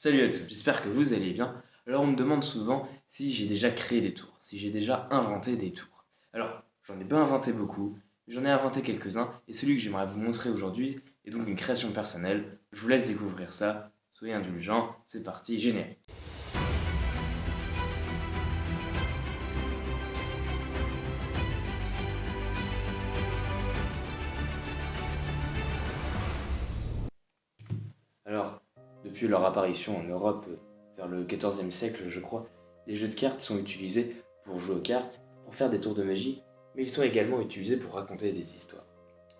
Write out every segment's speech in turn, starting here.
Salut à tous, j'espère que vous allez bien. Alors on me demande souvent si j'ai déjà créé des tours, si j'ai déjà inventé des tours. Alors j'en ai pas inventé beaucoup, j'en ai inventé quelques-uns et celui que j'aimerais vous montrer aujourd'hui est donc une création personnelle. Je vous laisse découvrir ça, soyez indulgents, c'est parti, générique. Alors, depuis leur apparition en Europe vers le XIVe siècle je crois, les jeux de cartes sont utilisés pour jouer aux cartes, pour faire des tours de magie, mais ils sont également utilisés pour raconter des histoires.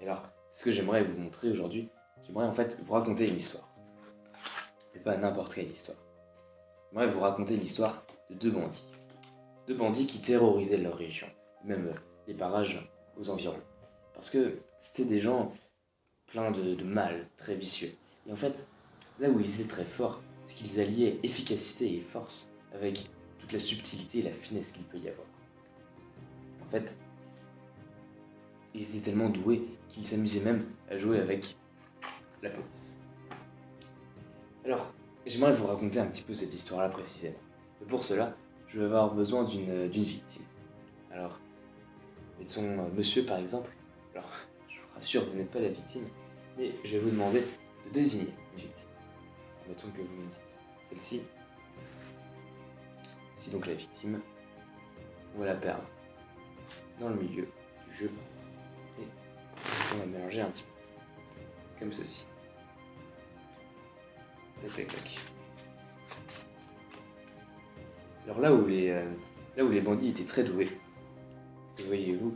Et alors, ce que j'aimerais vous montrer aujourd'hui, j'aimerais en fait vous raconter une histoire. Et pas n'importe quelle histoire. J'aimerais vous raconter l'histoire de deux bandits. Deux bandits qui terrorisaient leur région, même les parages aux environs. Parce que c'était des gens pleins de mal, très vicieux. Et en fait, là où ils étaient très forts, c'est qu'ils alliaient efficacité et force avec toute la subtilité et la finesse qu'il peut y avoir. En fait, ils étaient tellement doués qu'ils s'amusaient même à jouer avec la police. Alors, j'aimerais vous raconter un petit peu cette histoire-là précisément. Mais pour cela, je vais avoir besoin d'une victime. Alors, mettons monsieur par exemple. Alors, je vous rassure, vous n'êtes pas la victime, mais je vais vous demander de désigner une victime. Alors, mettons que vous me dites celle-ci. C'est donc la victime. On va la perdre dans le milieu du jeu. Et on va mélanger un petit peu. Comme ceci. Tac tac tac. Alors là où les bandits étaient très doués, c'est que voyez-vous,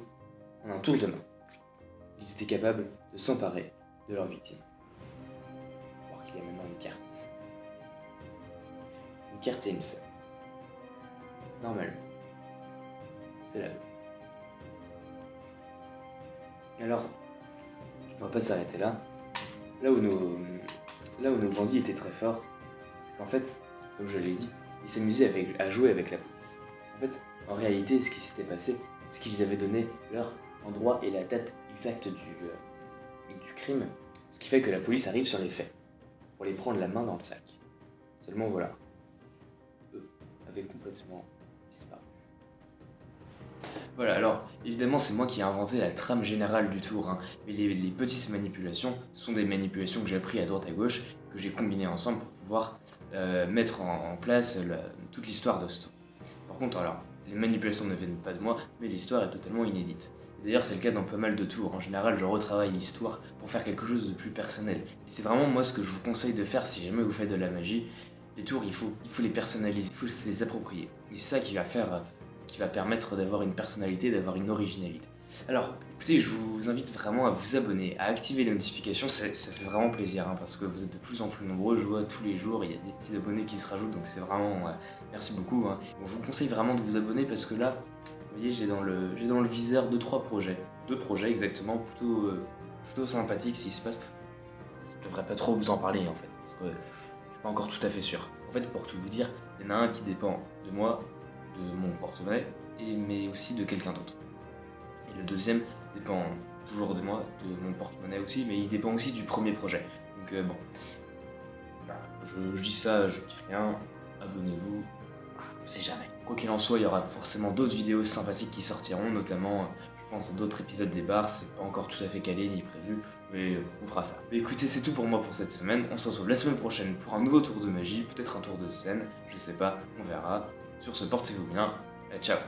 en un tour de main, ils étaient capables de s'emparer de leur victime. Alors qu'il y a maintenant une carte. Une carte et une seule. Normalement. C'est la même. Alors, on va pas s'arrêter là. Là où nos bandits étaient très forts, c'est qu'en fait, comme je l'ai dit, ils s'amusaient à jouer avec la police. En fait, en réalité, ce qui s'était passé, c'est qu'ils avaient donné l'heure, l'endroit et la date exacte du crime, ce qui fait que la police arrive sur les faits, pour les prendre la main dans le sac. Seulement voilà, eux avaient complètement disparu. Voilà, alors évidemment c'est moi qui ai inventé la trame générale du tour, hein, mais les petites manipulations sont des manipulations que j'ai appris à droite à gauche, que j'ai combinées ensemble pour pouvoir mettre en place toute l'histoire de ce tour. Par contre, alors, les manipulations ne viennent pas de moi, mais l'histoire est totalement inédite. D'ailleurs, c'est le cas dans pas mal de tours. En général, je retravaille l'histoire pour faire quelque chose de plus personnel. Et c'est vraiment moi ce que je vous conseille de faire si jamais vous faites de la magie. Les tours, il faut les personnaliser, il faut se les approprier. Et c'est ça qui va permettre d'avoir une personnalité, d'avoir une originalité. Alors, écoutez, je vous invite vraiment à vous abonner, à activer les notifications, ça fait vraiment plaisir, hein, parce que vous êtes de plus en plus nombreux, je vois tous les jours, il y a des petits abonnés qui se rajoutent, donc c'est vraiment... merci beaucoup. Hein. Bon, je vous conseille vraiment de vous abonner, parce que là, vous voyez, j'ai dans le viseur 2-3 projets. 2 projets exactement, plutôt sympathiques s'il se passe. Je devrais pas trop vous en parler, en fait, parce que je suis pas encore tout à fait sûr. En fait, pour tout vous dire, il y en a un qui dépend de moi, de mon porte-monnaie, mais aussi de quelqu'un d'autre. Et le deuxième dépend toujours de moi, de mon porte-monnaie aussi, mais il dépend aussi du premier projet. Donc bon, voilà. Je dis ça, je dis rien, abonnez-vous, on sait jamais. Quoi qu'il en soit, il y aura forcément d'autres vidéos sympathiques qui sortiront, notamment, je pense à d'autres épisodes des bars, c'est pas encore tout à fait calé ni prévu, mais on fera ça. Mais écoutez, c'est tout pour moi pour cette semaine, on se retrouve la semaine prochaine pour un nouveau tour de magie, peut-être un tour de scène, je sais pas, on verra. Sur ce, portez-vous bien, ciao.